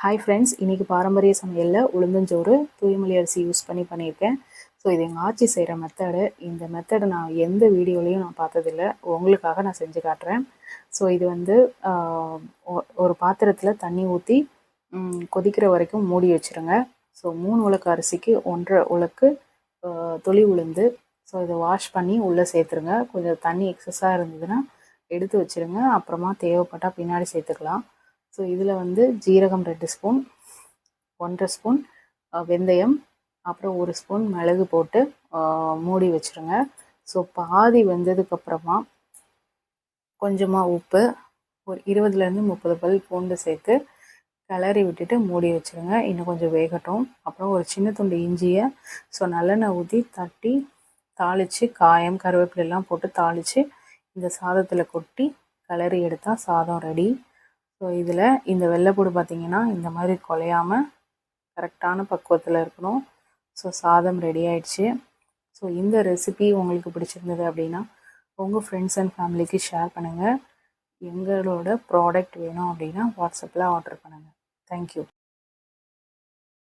Hi friends, இன்றைக்கி பாரம்பரிய சமையலில் உளுந்தஞ்சோறு தூயமல்லி அரிசி யூஸ் பண்ணி பண்ணியிருக்கேன். ஸோ இது எங்கள் ஆச்சி செய்கிற மெத்தடு. இந்த மெத்தடை நான் எந்த வீடியோலையும் நான் பார்த்ததில்ல. உங்களுக்காக நான் செஞ்சு காட்டுறேன். ஸோ இது வந்து ஒரு பாத்திரத்தில் தண்ணி ஊற்றி கொதிக்கிற வரைக்கும் மூடி வச்சுருங்க. ஸோ 3 உலக்கு அரிசிக்கு 1.5 உலக்கு தொளி உளுந்து. ஸோ இதை வாஷ் பண்ணி உள்ளே சேர்த்துருங்க. கொஞ்சம் தண்ணி எக்ஸஸாக இருந்ததுன்னா எடுத்து வச்சுருங்க. அப்புறமா தேவைப்பட்டால் பின்னாடி சேர்த்துக்கலாம். ஸோ இதில் வந்து ஜீரகம் 2 ஸ்பூன், 1.5 ஸ்பூன் வெந்தயம், அப்புறம் 1 ஸ்பூன் மிளகு போட்டு மூடி வச்சுருங்க. ஸோ பாதி வெந்ததுக்கப்புறமா கொஞ்சமாக உப்பு, ஒரு 20லேருந்து 30 பல் பூண்டு சேர்த்து கிளறி விட்டுட்டு மூடி வச்சுருங்க. இன்னும் கொஞ்சம் வேகட்டும். அப்புறம் ஒரு சின்ன துண்டு இஞ்சியை நல்லெண்ணெய் ஊற்றி தட்டி தாளித்து காயம் கருவேப்பிலெல்லாம் போட்டு தாளித்து இந்த சாதத்தில் கொட்டி கிளறி எடுத்தால் சாதம் ரெடி. ஸோ இதில் இந்த வெள்ளைப்பூடு பார்த்திங்கன்னா இந்த மாதிரி குலையாமல் கரெக்டான பக்குவத்தில் இருக்கணும். ஸோ சாதம் ரெடி ஆயிடுச்சு. ஸோ இந்த ரெசிபி உங்களுக்கு பிடிச்சிருந்தது அப்படின்னா உங்கள் ஃப்ரெண்ட்ஸ் அண்ட் ஃபேமிலிக்கு ஷேர் பண்ணுங்கள். எங்களோட ப்ராடக்ட் வேணும் அப்படின்னா வாட்ஸ்அப்பில் ஆர்டர் பண்ணுங்கள். தேங்க்யூ.